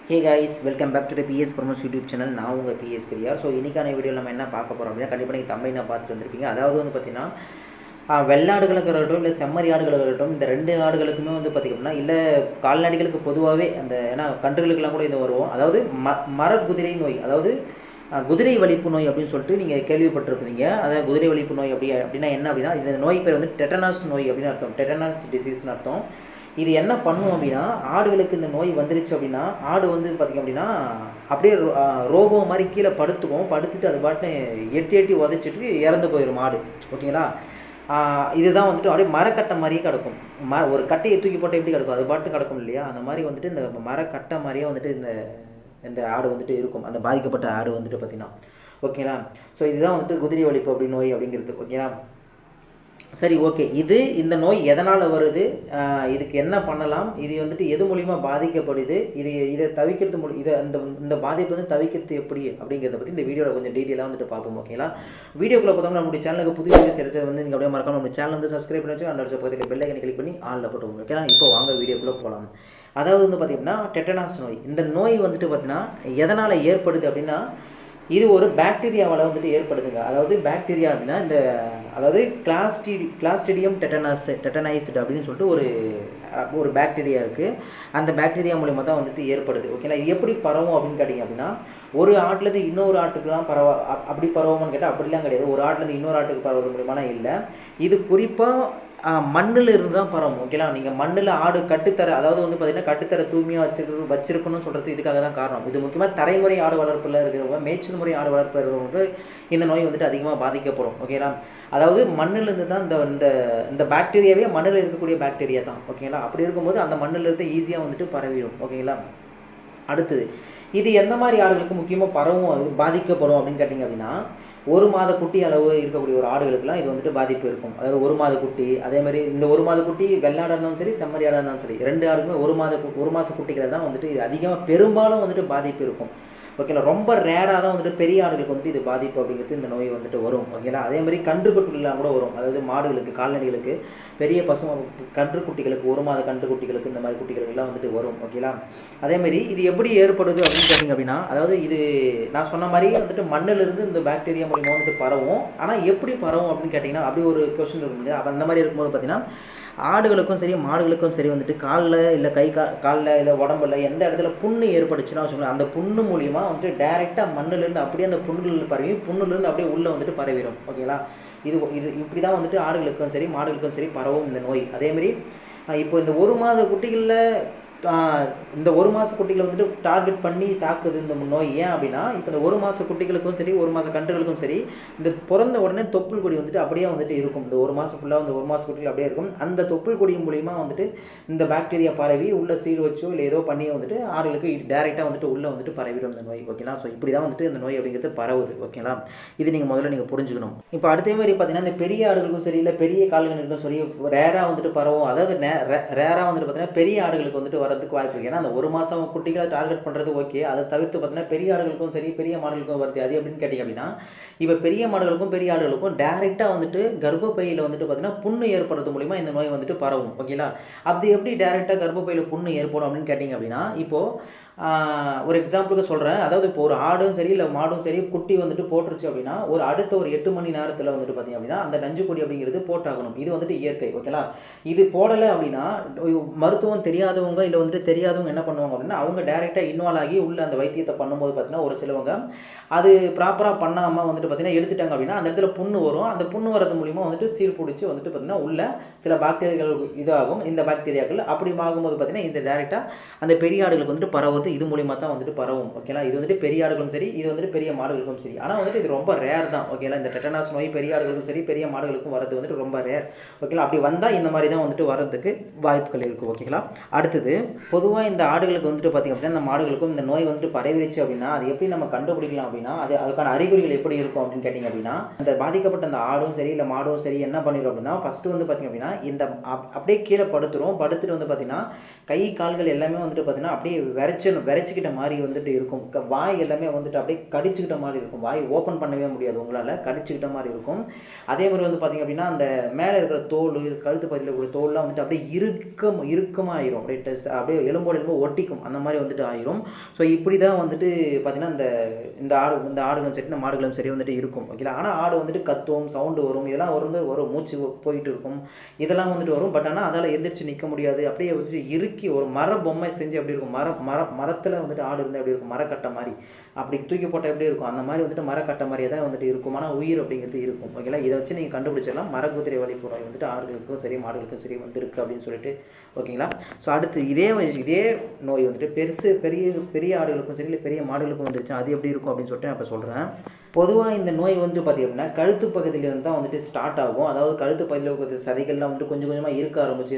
Hey guys, welcome back to the PS promos YouTube channel. நான் உங்கள் PS Periyar. So இன்றைக்கான வீடியோவில் நம்ம என்ன பார்க்க போகிறோம் அப்படின்னா, கண்டிப்பாக நீங்கள் தமிழ் நான் பார்த்துட்டு வந்திருப்பீங்க. அதாவது வந்து பார்த்தீங்கன்னா, வெள்ளாடுகளுக்கு இருக்கட்டும் இல்லை செம்மறி ஆடுகளுக்கு இருக்கட்டும், இந்த ரெண்டு ஆடுகளுக்குமே வந்து பார்த்திங்க அப்படின்னா, இல்லை கால்நடைகளுக்கு பொதுவாகவே அந்த ஏன்னா கன்றுகளுக்கெல்லாம் கூட இது வருவோம். அதாவது மரக்குதிரை நோய், அதாவது குதிரை வலிப்பு நோய் அப்படின்னு சொல்லிட்டு நீங்கள் கேள்விப்பட்டிருப்பீங்க. அதாவது குதிரை வலிப்பு நோய் அப்படின்னா என்ன அப்படின்னா, இந்த நோய் பேர் வந்து டெட்டனாஸ் நோய் அப்படின்னு அர்த்தம். டெட்டனாஸ் டிசீஸ்னு அர்த்தம். இது என்ன பண்ணும் அப்படின்னா, ஆடுகளுக்கு இந்த நோய் வந்துருச்சு அப்படின்னா, ஆடு வந்து பார்த்திங்க அப்படின்னா அப்படியே ரோபோ மாதிரி கீழே படுத்துக்கும். படுத்துட்டு அது பாட்டு எட்டி எட்டி உதைச்சிட்டு இறந்து போயிடும் ஆடு. ஓகேங்களா? இதுதான் வந்துட்டு அப்படியே மரக்கட்டை மாதிரியே கிடக்கும். ஒரு கட்டையை தூக்கி போட்டு எப்படி கிடக்கும், அது பாட்டு கிடக்கும் இல்லையா? அந்த மாதிரி வந்துட்டு இந்த மரக்கட்டை மாதிரியே வந்துட்டு இந்த ஆடு வந்துட்டு இருக்கும். அந்த பாதிக்கப்பட்ட ஆடு வந்துட்டு பார்த்திங்கன்னா, ஓகேங்களா? ஸோ இதுதான் வந்துட்டு குதிரை வலிப்பு அப்படி நோய் அப்படிங்கிறது. ஓகேங்களா? சரி, ஓகே. இந்த நோய் எதனால் வருது, இதுக்கு என்ன பண்ணலாம், இது வந்துட்டு எது மூலிமா பாதிக்கப்படுது, இதை தவிர்க்கிறது இந்த பாதிப்பு வந்து தவிர்க்கிறது எப்படி அப்படிங்கிறத பற்றி இந்த வீடியோவில் கொஞ்சம் டீட்டெயிலாக வந்துட்டு பார்ப்போம். ஓகேங்களா? வீடியோக்குள்ளே பார்த்தோம்னா நம்மளுடைய சேனலுக்கு புதிய வீடியோஸ் எடுத்து வந்து நீங்கள் அப்படியே மறக்காம நம்ம சேனல் வந்து சப்ஸ்கிரைப் பண்ணி வச்சு அந்த பக்கத்தில் பெல் ஐக்கனை கிளிக் பண்ணி ஆளில் போட்டுக்கோங்க. ஓகேங்களா? இப்போ வாங்க வீடியோக்குள்ளே போகலாம். அதாவது வந்து பார்த்திங்கன்னா, டெட்டனாஸ் நோய். இந்த நோய் வந்துட்டு பார்த்திங்கன்னா எதனால் ஏற்படுது அப்படின்னா, இது ஒரு பாக்டீரியாவால் வந்துட்டு ஏற்படுதுங்க. அதாவது பாக்டீரியா அப்படின்னா அதாவது கிளாஸ்டிடியம் டெட்டனைஸ்டு அப்படின்னு சொல்லிட்டு ஒரு பாக்டீரியா இருக்குது. அந்த பாக்டீரியா மூலிமா தான் வந்துட்டு ஏற்படுது. ஓகேங்களா? இது எப்படி பரவும் அப்படின்னு கேட்டிங்க அப்படின்னா, ஒரு ஆட்டுலேருந்து இன்னொரு ஆட்டுக்கெலாம் அப்படி பரவுமான்னு கேட்டால் அப்படிலாம் கிடையாது. ஒரு ஆட்டுலேருந்து இன்னொரு ஆட்டுக்கு பரவுறது மூலியமான இல்லை. இது குறிப்பாக மண்ணில் இருந்து தான் பரவும். ஓகேங்களா? நீங்கள் மண்ணில் ஆடு கட்டுத்தர, அதாவது வந்து பார்த்திங்கன்னா கட்டுத்தர தூய்மையாக வச்சிருக்கணும்னு சொல்கிறது இதுக்காக தான் காரணம். இது முக்கியமாக தரைமுறை ஆடு வளர்ப்பில் இருக்கிறவங்க, மேய்ச்சல் முறை ஆடு வளர்ப்பில் இருக்கிறவங்க இந்த நோய் வந்துட்டு அதிகமாக பாதிக்கப்படும். ஓகேங்களா? அதாவது மண்ணிலிருந்து தான் இந்த பாக்டீரியாவே மண்ணில் இருக்கக்கூடிய பாக்டீரியா தான். ஓகேங்களா? அப்படி இருக்கும்போது அந்த மண்ணிலிருந்து ஈஸியாக வந்துட்டு பரவிடும். ஓகேங்களா? அடுத்தது, இது எந்த மாதிரி ஆடுகளுக்கு முக்கியமாக பரவும் பாதிக்கப்படும் அப்படின்னு கேட்டிங்க அப்படின்னா, ஒரு மாத குட்டி அளவு இருக்கக்கூடிய ஒரு ஆடுகளுக்கெல்லாம் இது வந்துட்டு பாதிப்பு இருக்கும். அதாவது ஒரு மாத குட்டி, அதேமாதிரி இந்த ஒரு மாத குட்டி வெள்ளாடாக இருந்தாலும் சரி, செம்மறி ஆடாக இருந்தாலும் சரி, ரெண்டு ஆடுக்குமே ஒரு மாத குட்டிகளை தான் வந்துட்டு இது அதிகமாக பெரும்பாலும் வந்துட்டு பாதிப்பு இருக்கும். ஓகேங்களா? ரொம்ப ரேராக தான் வந்துட்டு பெரிய ஆடுகளுக்கு வந்துட்டு இது பாதிப்பு அப்படிங்கிறது இந்த நோய் வந்துட்டு வரும். ஓகேங்களா? அதேமாதிரி கன்றுக்குட்டிகள்லாம் கூட வரும். அதாவது மாடுகளுக்கு, கால்நடைகளுக்கு, பெரிய கன்றுக்குட்டிகளுக்கு, ஒரு மாத கன்றுக்குட்டிகளுக்கு, இந்த மாதிரி குட்டிகளுக்கெல்லாம் வந்துட்டு வரும். ஓகேங்களா? அதேமாதிரி இது எப்படி ஏற்படுது அப்படின்னு கேட்டிங்க அப்படின்னா, அதாவது இது நான் சொன்ன மாதிரி வந்துட்டு மண்ணிலிருந்து இந்த பாக்டீரியா மூலிமா வந்துட்டு பரவும். ஆனால் எப்படி பரவும் அப்படின்னு கேட்டிங்கன்னா, அப்படி ஒரு கொஸ்டின் இருக்கும் இல்லையா? அந்த மாதிரி இருக்கும்போது பார்த்தீங்கன்னா, ஆடுகளுக்கும் சரி மாடுகளுக்கும் சரி வந்துட்டு காலில் இல்லை காலில் இல்லை உடம்புல எந்த இடத்துல புண்ணு ஏற்படுச்சுன்னா வச்சுக்கோங்களேன், அந்த புண்ணு மூலிமா வந்துட்டு டைரெக்டாக மண்ணிலேருந்து அப்படியே அந்த புண்ணுகளில் பரவி புண்ணுலேருந்து அப்படியே உள்ளே வந்துட்டு பரவிடும். ஓகேங்களா? இது இப்படி தான் வந்துட்டு ஆடுகளுக்கும் சரி மாடுகளுக்கும் சரி பரவும் இந்த நோய். அதேமாதிரி இப்போ இந்த ஒரு மாத குட்டிகளில் இந்த ஒரு மாத குட்டிகளை வந்துட்டு டார்கெட் பண்ணி தாக்குது இந்த நோய். ஏன் அப்படின்னா, இப்போ இந்த ஒரு மாத குட்டிகளுக்கும் சரி ஒரு மாத கன்றுகளுக்கும் சரி, இந்த பிறந்த உடனே தொப்புள் கொடி வந்துட்டு அப்படியே வந்துட்டு இருக்கும். இந்த ஒரு மாதம் ஃபுல்லாக இந்த ஒரு மாத குட்டிகள் அப்படியே இருக்கும். அந்த தொப்புள் கொடி மூலிமா வந்துட்டு இந்த பாக்டீரியா பரவி உள்ள சீல் வச்சோ இல்லை ஏதோ பண்ணி வந்துட்டு ஆடுகளுக்கு டேரெக்டாக வந்துட்டு உள்ளே வந்துட்டு பரவிடும் இந்த நோய். ஓகேங்களா? ஸோ இப்படி தான் வந்துட்டு இந்த நோய் அப்படிங்கிறது பரவுது. ஓகேங்களா? இது நீங்கள் புரிஞ்சுக்கணும். இப்போ அடுத்த மாதிரி பார்த்தீங்கன்னா, இந்த பெரிய ஆடுகளுக்கும் சரி இல்லை பெரிய கால்நடைகளுக்கும் சரி ரேராக வந்துட்டு பரவும். அதாவது ரேராக வந்துட்டு பார்த்தீங்கன்னா பெரிய ஆடுகளுக்கு வந்துட்டு வரதுக்கு வாய்ப்பு இருக்குது. ஏன்னா அந்த ஒரு மாதம் குட்டிகளை டார்கெட் பண்ணுறது ஓகே. அதை தவிர்த்து பார்த்தீங்கன்னா பெரிய ஆடுகளுக்கும் சரி பெரிய மாடுகளுக்கும் வருது. அது எப்படின்னு கேட்டிங்க அப்படின்னா, இப்போ பெரிய மாடுகளுக்கும் பெரிய ஆடுகளுக்கும் டைரெக்டாக வந்துட்டு கர்ப்பப்பையில் வந்துட்டு பார்த்தீங்கன்னா புண்ணு ஏற்படுறது மூலிமா இந்த நோய் வந்துட்டு பரவும். ஓகேங்களா? அப்படி எப்படி டைரெக்டாக கர்ப்பப்பையில் புண்ணு ஏற்படும் அப்படின்னு கேட்டிங்க அப்படின்னா, இப்போது ஒரு எக்ஸாம்பிளுக்கு சொல்கிறேன். அதாவது இப்போ ஒரு ஆடும் சரி இல்லை மாடும் சரி குட்டி வந்துட்டு போட்டுருச்சு அப்படின்னா, அடுத்த ஒரு 8 மணி நேரத்தில் வந்துட்டு பார்த்திங்க அப்படின்னா அந்த நஞ்சுக்கொடி அப்படிங்கிறது போட்டாகணும். இது வந்துட்டு இயற்கை. ஓகேங்களா? இது போடலை அப்படின்னா மருத்துவம் தெரியாதவங்க இல்லை வந்துட்டு தெரியாதவங்க என்ன பண்ணுவாங்க அப்படின்னா, அவங்க டைரெக்டாக இன்வால்வ் ஆகி உள்ள அந்த வைத்தியத்தை பண்ணும்போது பார்த்தீங்கன்னா ஒரு சிலவங்க அது ப்ராப்பராக பண்ணாமல் வந்துட்டு பார்த்தீங்கன்னா எடுத்துட்டாங்க அப்படின்னா அந்த இடத்துல புண்ணு வரும். அந்த புண்ணு வரது மூலிமா வந்துட்டு சீல் பிடிச்சி வந்துட்டு பார்த்தீங்கன்னா உள்ள சில பாக்டீரியாக்கள் இதாகும். இந்த பாக்டீரியாக்கள் அப்படி ஆகும்போது பார்த்தீங்கன்னா இந்த டைரெக்டாக அந்த பெரிய ஆடுகளுக்கு வந்துட்டு பரவுது. இது மூலிமா தான் வந்துட்டு பரவும். ஓகேங்களா? இது வந்துட்டு பெரிய ஆடுகளும் சரி, இது வந்துட்டு பெரிய மாடுகளுக்கும் சரி. ஆனால் வந்துட்டு இது ரொம்ப ரேர் தான். ஓகேங்களா? இந்த டெட்டனாஸ் நோய் பெரிய ஆடுகளுக்கும் சரி பெரிய மாடுகளுக்கும் வரது வந்துட்டு ரொம்ப ரேர். ஓகேங்களா? அப்படி வந்தால் இந்த மாதிரி தான் வந்துட்டு வர்றதுக்கு வாய்ப்புகள் இருக்குது. ஓகேங்களா? அடுத்தது, பொதுவாக இந்த ஆடுகளுக்கு வந்துட்டு பார்த்திங்க அப்படின்னா இந்த மாடுகளுக்கும் இந்த நோய் வந்துட்டு பரவிடுச்சு அப்படின்னா அது எப்படி நம்ம கண்டுபிடிக்கலாம் அப்படின்னா, அதுக்கான அறிகுறிகள் எப்படி இருக்கும் அப்படின்னு கேட்டிங்க அப்படின்னா, இந்த பாதிக்கப்பட்ட அந்த ஆடும் சரி இல்லை மாடும் சரி என்ன பண்ணிடும் அப்படின்னா, ஃபஸ்ட்டு வந்து பார்த்திங்க அப்படின்னா அப்படியே கீழே படுத்துட்டு வந்து பார்த்திங்கன்னா கை கால்கள் எல்லாமே வந்துட்டு பார்த்திங்கன்னா அப்படியே விரைச்ச விரைச்சிக்கிட்ட மாதிரி வந்துட்டு இருக்கும். வாய் எல்லாமே வந்துட்டு அப்படியே கடிச்சுக்கிட்ட மாதிரி இருக்கும். வாய் ஓப்பன் பண்ணவே முடியாது உங்களால், கடிச்சுக்கிட்ட மாதிரி இருக்கும். அதே மாதிரி வந்து பார்த்திங்க அப்படின்னா அந்த மேலே இருக்கிற தோல், கழுத்து பகுதியில் இருக்கிற தோல்லாம் வந்துட்டு அப்படியே இறுக்கமாக ஆயிரும். அப்படியே எலும்போடு ஒட்டிக்கும், அந்த மாதிரி வந்துட்டு ஆயிரும். ஸோ இப்படி தான் வந்துட்டு பார்த்திங்கன்னா இந்த ஆடுகளும் சரி இந்த மாடுகளும் சரி வந்துட்டு இருக்கும். ஓகேங்களா. ஆனால் ஆடு வந்துட்டு கத்தும், சவுண்டு வரும், இதெல்லாம் வரும், மூச்சு போயிட்டு இருக்கும், இதெல்லாம் வந்துட்டு வரும். பட் ஆனால் அதால் எந்திரிச்சு நிற்க முடியாது. அப்படியே வந்துட்டு இறுக்கி ஒரு மர பொம்மை செஞ்சு அப்படி இருக்கும். மரத்தில் வந்துட்டு ஆடு இருந்தால் எப்படி இருக்கும், மரக்கட்டை மாதிரி அப்படி தூக்கி போட்டால் எப்படி இருக்கும், அந்த மாதிரி வந்துட்டு மரக்கட்டை மாதிரியே தான் வந்துட்டு இருக்கும். ஆனால் உயிர் அப்படிங்கிறது இருக்கும். ஓகேங்களா. இதை வச்சு நீங்கள் கண்டுபிடிச்சிடலாம் மரக்குதிரை வழிமுறை வந்துட்டு ஆடுகளுக்கும் சரி மாடுகளுக்கும் சரி வந்துருக்கு அப்படின்னு சொல்லிட்டு. ஓகேங்களா. ஸோ அடுத்து இதே நோய் வந்துட்டு பெரிய ஆடுகளுக்கும் சரி இல்லை பெரிய மாடுகளுக்கும் வந்துருச்சு, அது எப்படி இருக்கும் அப்படின்னு சொல்லிட்டு நான் இப்போ சொல்கிறேன். பொதுவாக இந்த நோய் வந்துட்டு பார்த்திங்க அப்படின்னா கழுத்து பகுதியிலிருந்து தான் வந்துட்டு ஸ்டார்ட் ஆகும். அதாவது கழுத்து பகுதியில் இருக்கிற சதைகள்லாம் வந்துட்டு கொஞ்சம் கொஞ்சமாக இருக்க ஆரம்பிச்சு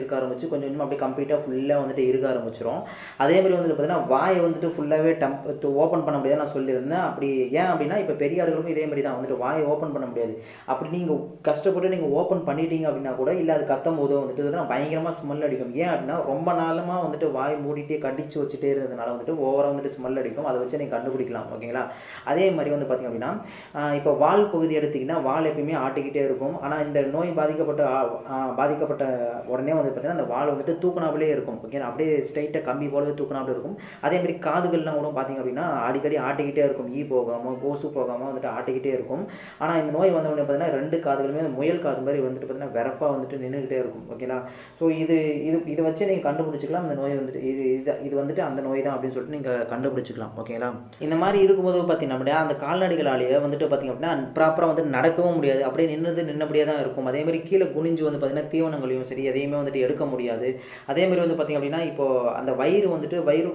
கொஞ்சம் கொஞ்சமாக அப்படியே கம்ப்ளீட்டாக ஃபுல்லாக வந்துட்டு இருக்க ஆரம்பிச்சிடும். அதே மாதிரி வந்துட்டு பார்த்திங்கன்னா வாயை வந்துட்டு ஃபுல்லாகவே ஓப்பன் பண்ண முடியாது நான் சொல்லியிருந்தேன். அப்படி ஏன் அப்படின்னா இப்போ பெரிய ஆடுகளுக்கும் இதே மாதிரி தான் வந்துட்டு வாயை ஓப்பன் பண்ண முடியாது. அப்படி நீங்கள் கஷ்டப்பட்டு நீங்கள் ஓப்பன் பண்ணிட்டீங்க அப்படின்னா கூட இல்லை அது கத்தும் போதோ வந்துட்டு பயங்கரமாக ஸ்மெல் அடிக்கும். ஏன் அப்படின்னா ரொம்ப நாளமாக வந்துட்டு வாய் மூடிட்டே கடிச்சு வச்சுட்டே இருந்ததுனால வந்துட்டு ஓவராக வந்துட்டு ஸ்மெல் அடிக்கும். அதை வச்சு நீங்கள் கண்டுபிடிக்கலாம். ஓகேங்களா. அதே மாதிரி வந்து பார்த்திங்க அப்படின்னா இப்போ வால் பகுதி எடுத்திங்கன்னா வால் எப்பயுமே ஆட்டிக்கிட்டே இருக்கும். ஆனால் இந்த நோய் பாதிக்கப்பட்ட உடனே வந்து பார்த்திங்கன்னா அந்த வால் வந்துட்டு தூக்குனாவிலே இருக்கும். ஓகேங்களா. அப்படியே ஸ்ட்ரைட்டாக கம்பி போலவே தூக்குனாவிலே இருக்கும். அதேமாதிரி காதுகள்லாம் கூட பார்த்திங்க அப்படின்னா அடிக்கடி ஆட்டிக்கிட்டே இருக்கும். போகாமல் கொசு போகாமல் வந்துட்டு ஆட்டிக்கிட்டே இருக்கும். ஆனால் இந்த நோய் வந்த உடனே பார்த்திங்கன்னா 2 காதுகளுமே முயல் காது மாதிரி வந்துட்டு பார்த்திங்கன்னா வெறப்பாக வந்துட்டு நின்றுக்கிட்டே இருக்கும். ஓகேங்களா. ஸோ இதை வச்சு நீங்கள் கண்டுபிடிச்சிக்கலாம் இந்த நோய் வந்துட்டு இது வந்துட்டு அந்த நோய் தான் அப்படின்னு சொல்லிட்டு நீங்கள் கண்டுபிடிச்சிக்கலாம். ஓகேங்களா. இந்த மாதிரி இருக்கும்போது பார்த்திங்கன்னா அந்த கால்நடைகளாலேயே வந்துட்டு பார்த்திங்க அப்படின்னா ப்ராப்பராக வந்து நடக்கவும் முடியாது. அப்படியே நின்னபடியாக தான் இருக்கும். அதேமாதிரி கீழே குனிஞ்சு வந்து பார்த்திங்கன்னா தீவனங்களையும் சரி எதையுமே வந்துட்டு எடுக்க முடியாது. அதேமாதிரி வந்து பார்த்திங்க அப்படின்னா இப்போது அந்த வயிறு வந்துட்டு வயிறு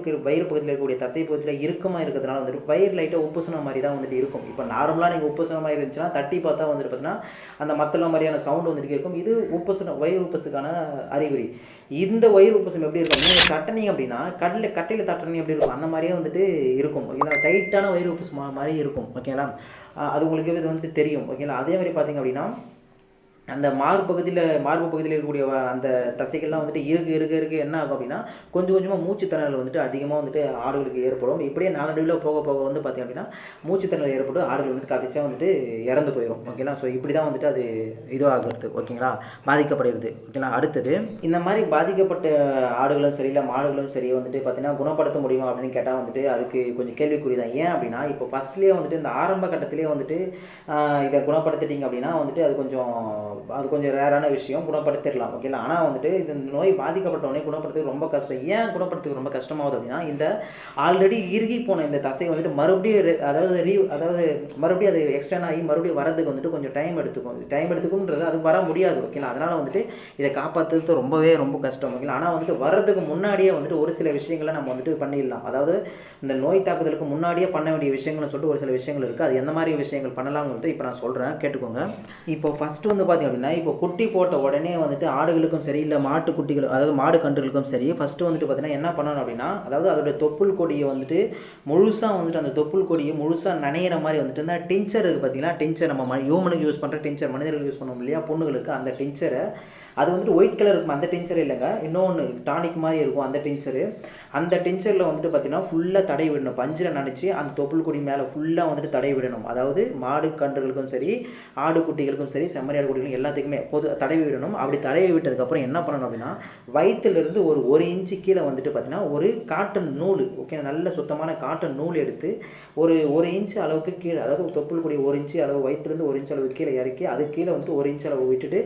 பகுதியில் இருக்கக்கூடிய தசை பகுதியில் இறுக்கமாக இருக்கிறதுனால வந்துட்டு வயிறு லைட்டாக உப்புசன மாதிரி தான் வந்துட்டு இருக்கும். இப்போ நார்மலாக நீங்கள் உப்புசனமாக இருந்துச்சுன்னா தட்டி பார்த்தா வந்துட்டு பார்த்திங்கன்னா அந்த மத்தள மாதிரியான சவுண்டு வந்துட்டு இருக்கும். இது வயிறு உப்புசத்துக்கான அறிகுறி. இந்த வயிறு உப்புசம் எப்படி இருக்கும், நீங்கள் தட்டினீங்க அப்படின்னா கட்டையில் தட்டினீங்க எப்படி இருக்கும் அந்த மாதிரியே வந்துட்டு இருக்கும். ஓகேங்களா. டைட்டான வயிறு உப்புசம் மாதிரி இருக்கும். ஓகேங்களா. அது உங்களுக்கு இது வந்துட்டு தெரியும். ஓகேங்களா. அதே மாதிரி பார்த்திங்க அப்படின்னா அந்த மார்பு பகுதியில் இருக்கக்கூடிய அந்த தசைகள்லாம் வந்துட்டு இருக்க என்ன ஆகும் அப்படின்னா கொஞ்சம் கொஞ்சமாக மூச்சுத்திணறல் வந்துட்டு அதிகமாக வந்துட்டு ஆடுகளுக்கு ஏற்படும். இப்படியே நாளடைவில் போக வந்து பார்த்திங்க அப்படின்னா மூச்சுத்திணறல் ஏற்பட்டு ஆடுகள் வந்துட்டு கடைசியாக வந்துட்டு இறந்து போயிடும். ஓகேங்களா. ஸோ இப்படி தான் வந்துட்டு அது இதுவாகிறது. ஓகேங்களா. பாதிக்கப்படுகிறது. ஓகேங்களா. அடுத்தது இந்த மாதிரி பாதிக்கப்பட்ட ஆடுகளும் சரி இல்லை மாடுகளும் சரி வந்துட்டு பார்த்திங்கன்னா குணப்படுத்த முடியுமா அப்படின்னு கேட்டால் வந்துட்டு அதுக்கு கொஞ்சம் கேள்விக்குறி தான். ஏன் அப்படின்னா இப்போ ஃபஸ்ட்லேயே வந்துட்டு இந்த ஆரம்ப கட்டத்திலே வந்துட்டு இதை குணப்படுத்திட்டீங்க அப்படின்னா வந்துட்டு அது கொஞ்சம் ரேரான விஷயம், குணப்படுத்திடலாம். ஓகேங்களா. ஆனால் வந்துட்டு இந்த நோய் பாதிக்கப்பட்டவனே குணப்படுத்துறது ரொம்ப கஷ்டம். ஏன் குணப்படுத்துறது ரொம்ப கஷ்டமாகுது அப்படின்னா இந்த ஆல்ரெடி இறுகி போன இந்த தசை வந்துட்டு மறுபடியும் மறுபடியும் அது எக்ஸ்டர்ன் ஆகி மறுபடியும் வரதுக்கு வந்துட்டு கொஞ்சம் டைம் எடுத்துக்கும்ன்றது அது வர முடியாது. ஓகேங்களா. அதனால் வந்துட்டு இதை காப்பாற்றுறது ரொம்ப கஷ்டம். ஓகேங்களா. ஆனால் வந்துட்டு வர்றதுக்கு முன்னாடியே வந்துட்டு ஒரு சில விஷயங்களை நம்ம வந்துட்டு பண்ணிடலாம். அதாவது இந்த நோய் தாக்குதலுக்கு முன்னாடியே பண்ண வேண்டிய விஷயங்கள்னு சொல்லிட்டு ஒரு சில விஷயங்கள் இருக்குது. அது எந்த மாதிரி விஷயங்கள் பண்ணலாம்னு இப்போ நான் சொல்கிறேன், கேட்டுக்கோங்க. இப்போ ஃபஸ்ட்டு வந்து பார்த்திங்க அப்படின்னா இப்போ குட்டி போட்ட உடனே வந்துட்டு ஆடுகளுக்கும் சரி இல்லை மாட்டுக்குட்டிகள் அதாவது மாடு கன்றுகளுக்கும் சரி ஃபஸ்ட்டு வந்துட்டு பார்த்திங்கன்னா என்ன பண்ணணும் அப்படின்னா அதாவது அதோடைய தொப்புள் கொடியை வந்துட்டு முழுசாக வந்துட்டு அந்த தொப்புள் கொடியை முழுசாக நனையிற மாதிரி வந்துட்டு இந்த டின்ச்சர் இருக்குது பார்த்திங்கன்னா. டின்ச்சர் நம்ம ஹியூமனுக்கு யூஸ் பண்ணுற டின்ச்சர், மனிதர்களுக்கு யூஸ் பண்ணுவோம் இல்லையா பொண்ணுகளுக்கு, அந்த டின்ச்சரை அது வந்துட்டு ஒயிட் கலர் இருக்கும். அந்த டின்ச்சர் இல்லைங்க, இன்னொன்று டானிக் மாதிரி இருக்கும் அந்த டின்ச்சரு. அந்த டின்ச்சரில் வந்துட்டு பார்த்திங்கன்னா ஃபுல்லாக தடை விடணும். பஞ்சில் நினச்சி அந்த தொப்புள் கொடி மேலே ஃபுல்லாக வந்துட்டு தடை விடணும். அதாவது மாடு கன்றுகளுக்கும் சரி ஆடு குட்டிகளுக்கும் சரி செம்மறி ஆடு குட்டிகளுக்கும் எல்லாத்துக்குமே தடவி விடணும். அப்படி தடவி விட்டதுக்கப்புறம் என்ன பண்ணணும் அப்படின்னா வயிற்றுலேருந்து ஒரு இன்ச்சு கீழே வந்துட்டு பார்த்திங்கன்னா ஒரு காட்டன் நூல், ஓகே, நல்ல சுத்தமான காட்டன் நூல் எடுத்து ஒரு இன்ச்சு அளவுக்கு கீழே, அதாவது தொப்புள் கொடி 1 இன்ச்சு அளவு வயிற்றுலேருந்து 1 இன்ச்சு அளவு கீழே இறக்கி அது கீழே வந்துட்டு 1 இன்ச்சு அளவு விட்டுட்டு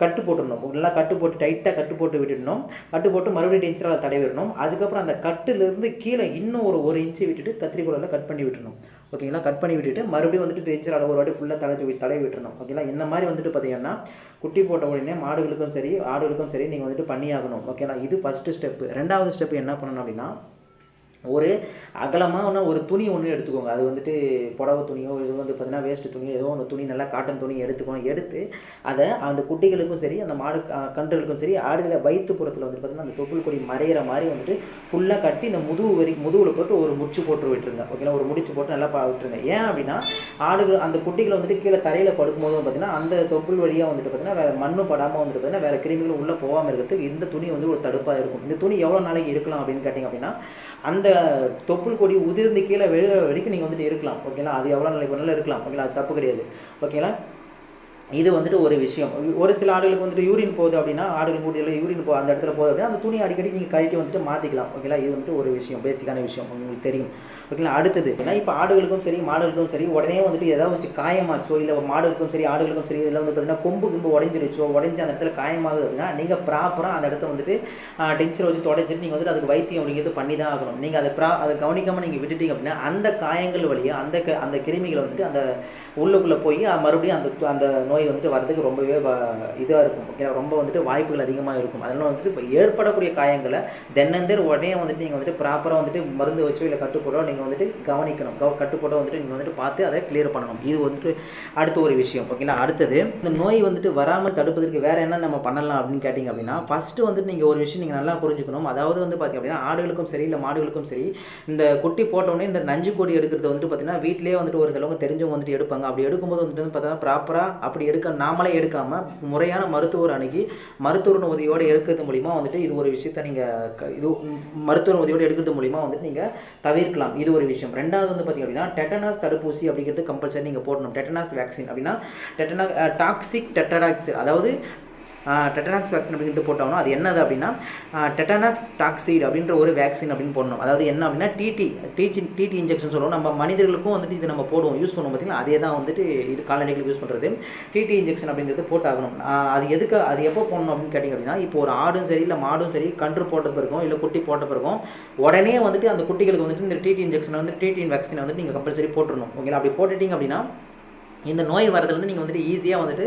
கட்டு போட்டுடணும். நல்லா கட்டு போட்டு டைட்டாக கட்டு போட்டு விட்டுடணும். கட்டு போட்டு மறுபடியும் டின்ச்சரால் தடவி விடணும். அதுக்கப்புறம் அந்த கட்டுலேருந்து கீழே இன்னும் ஒரு இன்ச்சு விட்டுட்டு கத்திரிக்கோலில் கட் பண்ணி விட்டுணும். ஓகேங்களா. கட் பண்ணி விட்டுட்டு மறுபடியும் வந்துட்டு டின்ச்சரால் ஒரு வாட்டி ஃபுல்லாக தடவி விட்டுணும். ஓகேங்களா. இந்த மாதிரி வந்துட்டு பார்த்திங்கன்னா குட்டி போட்ட உடனே மாடுகளுக்கும் சரி ஆடுகளுக்கும் சரி நீங்கள் வந்துட்டு பண்ணியாகணும். ஓகேங்களா. இது ஃபஸ்ட்டு ஸ்டெப்பு. 2வது ஸ்டெப்பு என்ன பண்ணணும் அப்படின்னா ஒரு அகலமான ஒரு துணி ஒன்று எடுத்துக்கோங்க. அது வந்துட்டு புடவை துணியோ இது வந்து பார்த்திங்கன்னா வேஸ்ட்டு துணியோ ஏதோ ஒன்று துணி நல்லா காட்டன் துணி எடுத்து அதை அந்த குட்டிகளுக்கும் சரி அந்த மாடு கன்றுகளுக்கும் சரி ஆடுகளை வயிற்றுப்புறத்தில் வந்துட்டு பார்த்திங்கன்னா அந்த தொப்புள் கொடி மறையிற மாதிரி வந்துட்டு ஃபுல்லாக கட்டி இந்த முதுகில் போட்டு ஒரு முடிச்சு போட்டு விட்டுருங்க. ஓகேங்களா. ஒரு முடிச்சு போட்டு நல்லா விட்டுருங்க. ஏன் அப்படின்னா ஆடுகள் அந்த குட்டிகளை வந்துட்டு கீழே தரையில் படுக்கும்போது பார்த்திங்கன்னா அந்த தொப்புள் வழியாக வந்துட்டு பார்த்திங்கன்னா வேறு மண்ணும் படாமல் வந்துட்டு பார்த்திங்கன்னா வேறு கிருமிகளும் உள்ளே போகாமல் இருக்கிறதுக்கு இந்த துணி வந்து ஒரு தடுப்பாக இருக்கும். இந்த துணி எவ்வளோ நாளைக்கு இருக்கலாம் அப்படின்னு கேட்டிங்க அப்படின்னா அந்த தொப்புள் கொடி உதிர்ந்து கீழே விழுகிற வரைக்கும் நீங்கள் வந்துட்டு இருக்கலாம். ஓகேங்களா, அது எவ்வளோ நாளைக்கு வேணாலும் இருக்கலாம். ஓகேங்களா, அது தப்பு கிடையாது. ஓகேங்களா, இது வந்துட்டு ஒரு விஷயம். ஒரு சில ஆடுகளுக்கு வந்துட்டு யூரின் போகுது அப்படின்னா, ஆடுகள் கூட்டியில் யூரின் அந்த இடத்துல போகுது அப்படின்னா அந்த துணியை அடிக்கடி நீங்கள் கழட்டி வந்துட்டு மாற்றிக்கலாம். ஓகேங்களா, இது வந்துட்டு ஒரு விஷயம், பேசிக்கான விஷயம் உங்களுக்கு தெரியும். ஓகேங்களா, அடுத்தது ஏன்னா இப்போ ஆடுகளுக்கும் சரி மாடுகளுக்கும் சரி உடனே வந்துட்டு ஏதாவது வச்சு காயமாச்சோ, இல்லை மாடுகளுக்கும் சரி ஆடுகளுக்கும் சரி இதில் வந்து பார்த்தீங்கன்னா கொம்பு உடஞ்சிருச்சோ, உடஞ்சி அந்த இடத்துல காயமாகுது அப்படின்னா நீங்கள் ப்ராப்பராக அந்த இடத்த வந்துட்டு டென்ஷன் வச்சு தொடச்சிட்டு நீங்கள் வந்துட்டு அதுக்கு வைத்தியம் அப்படிங்கிறது பண்ணி தான் ஆகணும். நீங்கள் அதை கவனிக்காமல் நீங்கள் விட்டுட்டீங்க அப்படின்னா அந்த காயங்கள் வழியாக அந்த கிருமிகளை வந்துட்டு அந்த உள்ளுக்குள்ளே போய் மறுபடியும் அந்த நோய் வந்துட்டு வரதுக்கு ரொம்பவே இதாக இருக்கும். ஓகேங்களா, ரொம்ப வந்துட்டு வாய்ப்புகள் அதிகமாக இருக்கும். அதனால் வந்துட்டு இப்போ ஏற்படக்கூடிய காயங்களை தென்னந்தேர் உடனே வந்துட்டு நீங்கள் வந்துட்டு ப்ராப்பராக வந்துட்டு மருந்து வச்சோ இல்லை கட்டுப்போட்டோ நீங்கள் வந்துட்டு கவனிக்கணும். கட்டுப்போட்டோ வந்துட்டு நீங்கள் வந்துட்டு பார்த்து அதை கிளியர் பண்ணணும். இது வந்துட்டு அடுத்த ஒரு விஷயம். ஓகேங்களா, அடுத்தது இந்த நோய் வந்துட்டு வராமல் தடுப்பதற்கு வேறு என்ன நம்ம பண்ணலாம் அப்படின்னு கேட்டிங்க அப்படின்னா, ஃபஸ்ட்டு வந்துட்டு நீங்கள் ஒரு விஷயம் நீங்கள் நல்லா புரிஞ்சுக்கணும். அதாவது வந்து பார்த்திங்க அப்படின்னா ஆடுகளுக்கும் சரி இல்லை மாடுகளுக்கும் சரி இந்த குட்டி போட்டோடனே இந்த நஞ்சு கொடி எடுக்கிறது வந்துட்டு பார்த்திங்கன்னா வீட்டிலே வந்துட்டு ஒரு சிலவங்க தெரிஞ்சவங்க வந்துட்டு எடுப்பாங்க. அப்படி எடுக்கும்போது வந்துட்டு பார்த்தா ப்ராப்பராக அப்படி நாமளே எடுக்காமல் முறையான மருத்துவர் அணுகி மருத்துவரின் உதவியோடு எடுக்கிறது மூலிமா வந்துட்டு இது ஒரு விஷயத்தை நீங்கள் மருத்துவர் உதவியோடு எடுக்கிறது மூலிமா வந்துட்டு நீங்கள் தவிர்க்கலாம். இது ஒரு விஷயம். ரெண்டாவது வந்து பார்த்திங்க அப்படின்னா டெட்டனாஸ் தடுப்பூசி அப்படிங்கிறது கம்பல்சரி நீங்கள் போடணும். டெட்டனாஸ் வேக்சின் அப்படின்னா டாக்ஸிக் டெட்டராக்ஸ், அதாவது டெட்டனாக்ஸ் வேக்சின் அப்படின்ட்டு போட்டாங்கன்னா அது என்னது அப்படின்னா டெட்டனாக்ஸ் டாக்சைடு அப்படின்ற ஒரு வேக்சின் அப்படின்னு போடணும். அதாவது என்ன அப்படின்னா டிடி இன்ஜெக்ஷன் சொல்லுவோம். நம்ம மனிதர்களுக்கும் வந்துட்டு இது நம்ம போடுவோம், யூஸ் பண்ணுவோம். பார்த்திங்கன்னா அதே தான் வந்துட்டு இது கால்நடைகளுக்கு யூஸ் பண்ணுறது. டிடி இன்ஜெக்ஷன் அப்படிங்கிறது போட்டாகணும். அது எப்போ போடணும் அப்படின்னு கேட்டிங்க அப்படின்னா இப்போ ஒரு ஆடும் சரி இல்லை மாடும் சரி கன்று போட்ட பிறகும் இல்லை குட்டி போட்ட பிறகும் உடனே வந்துட்டு அந்த குட்டிகளுக்கு வந்துட்டு இந்த டிடி இன்ஜெக்ஷனை வந்து டிடி வேக்சினை வந்துட்டு நீங்கள் கம்பல்சரி போட்டுடணும். ஓகேங்களா, அப்படி போட்டுட்டிங்க அப்படின்னா இந்த நோய் வரதுலேருந்து நீங்கள் வந்துட்டு ஈஸியாக வந்துட்டு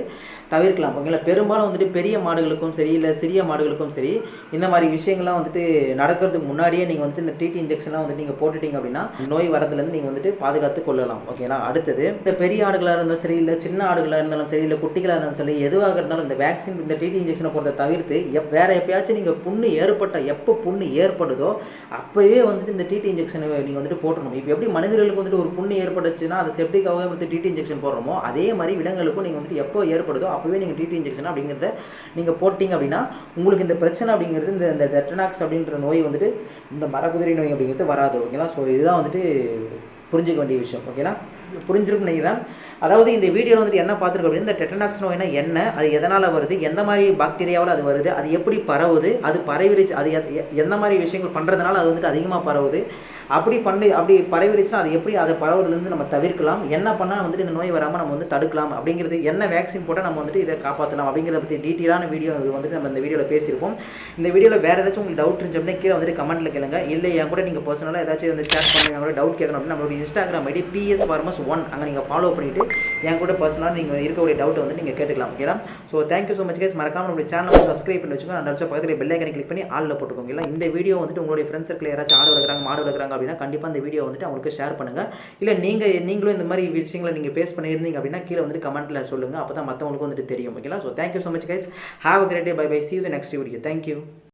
தவிர்க்கலாம். ஓகேங்களா, பெரும்பாலும் வந்துட்டு பெரிய மாடுகளுக்கும் சரி இல்லை சிறிய மாடுகளுக்கும் சரி இந்த மாதிரி விஷயங்கள்லாம் வந்துட்டு நடக்கிறதுக்கு முன்னாடியே நீங்கள் வந்துட்டு இந்த டிடி இன்ஜெக்ஷன்லாம் வந்துட்டு நீங்கள் போட்டுட்டீங்க அப்படின்னா நோய் வரதுலேருந்து நீங்கள் வந்துட்டு பாதுகாத்து கொள்ளலாம். ஓகேங்களா, அடுத்தது இந்த பெரிய ஆடுகளாக இருந்தாலும் சரி இல்லை சின்ன ஆடுகளாக இருந்தாலும் சரி இல்லை குட்டிகளாக இருந்தாலும் சரி எதுவாக இருந்தாலும் இந்த வேக்சின் இந்த டிடி இன்ஜெக்ஷனை போடுறத தவிர்த்து வேறு எப்பயாச்சும் நீங்கள் எப்போ புண்ணு ஏற்படுதோ அப்போவே வந்துட்டு இந்த டிடி இன்ஜெக்ஷனை நீங்கள் வந்துட்டு போட்டணும். இப்போ எப்படி மனிதர்களுக்கு வந்துட்டு ஒரு புண்ணு ஏற்பட்டுச்சுன்னா அதை செப்டிக்காக வந்து டிடி இன்ஜெக்ஷன் போடுறோம், அதே மாதிரி விலங்குகளுக்கும் நீங்கள் வந்துட்டு எப்போ ஏற்படுதோ அப்போவே நீங்கள் டிடி இன்ஜெக்ஷன் அப்படிங்கிறத நீங்கள் போட்டிங்க அப்படின்னா உங்களுக்கு இந்த பிரச்சனை அப்படிங்கிறது இந்த டெட்டனாக்ஸ் அப்படின்ற நோய் வந்துட்டு இந்த மரக்குதிரை நோய் அப்படிங்கிறது வராது. ஓகேங்களா, ஸோ இதுதான் வந்துட்டு புரிஞ்சுக்க வேண்டிய விஷயம். ஓகேங்களா, புரிஞ்சிருக்குன்னு நினைக்கிறேன். அதாவது இந்த வீடியோவில் வந்துட்டு என்ன பார்த்துருக்கோம் அப்படின்னா இந்த டெட்டனாக்ஸ் நோய்னா என்ன, அது எதனால் வருது, எந்த மாதிரி பாக்டீரியாவில் அது வருது, அது எப்படி பரவுது, அது பரவிடுச்சு, அது எந்த மாதிரி விஷயங்கள் பண்ணுறதுனால அது வந்துட்டு அதிகமாக பரவுது, அப்படி பரவிடுச்சுன்னா அது எப்படி அதை பரவுறதுலேருந்து நம்ம தவிர்க்கலாம், என்ன பண்ணால் வந்துட்டு இந்த நோய் வராமல் நம்ம வந்து தடுக்கலாம் அப்படிங்கிறது, என்ன வேக்சின் போட்டால் நம்ம வந்துட்டு இதை காப்பாற்றலாம் அப்படிங்கிறத பற்றி டீட்டெயிலான வீடியோ வந்துட்டு நம்ம இந்த வீடியோவில் பேசியிருப்போம். இந்த வீடியோவில் வேறு ஏதாச்சும் உங்களுக்கு டவுட் இருந்துச்சு அப்படின்னா கீழே வந்துட்டு கமெண்ட்டில் கேளுங்க. இல்லை என் கூட நீங்கள் பர்சனலாக ஏதாச்சும் வந்து சேட் பண்ணி என் கூட டவுட் கேட்கணும் அப்படின்னா நம்மளுடைய இன்ஸ்டாகிராம் ஐடி PS_Farmers1 அங்கே நீங்கள் ஃபாலோ பண்ணிவிட்டு என் கூட பர்சனலாக நீங்கள் இருக்கக்கூடிய டவுட்டை வந்து நீங்கள் கேட்டுக்கலாம். ஓகேங்களா, so thank you so much guys. மறக்காமல் நம்மளுடைய சேனலை சப்ஸ்கிரைப் பண்ணி வச்சுக்கோங்க. அந்த பக்கத்தில் பெல் ஐக்கனை கிளிக் பண்ணி ஆளில் போட்டுக்கோங்க. இந்த வீடியோ வந்துட்டு உங்களுடைய ஃப்ரெண்ட்ஸ் சர்க்கிள் யாராச்சும் ஆடு வளர்க்குறாங்க மாடு வளர்க்குறாங்க அப்படின்னா கண்டிப்பாக இந்த வீடியோ வந்துட்டு அவங்களுக்கு ஷேர் பண்ணுங்கள். இல்லை நீங்களும் இந்த மாதிரி விஷயங்களை நீங்கள் ஃபேஸ் பண்ணியிருந்தீங்க அப்படின்னா கீழே வந்துட்டு கமெண்ட்டில் சொல்லுங்கள். அப்போ தான் மற்றவங்களுக்கும் வந்துட்டு தெரியும். ஓகேங்களா, so thank you so much guys. Have a great day. Bye bye. See you in the next video. Thank you.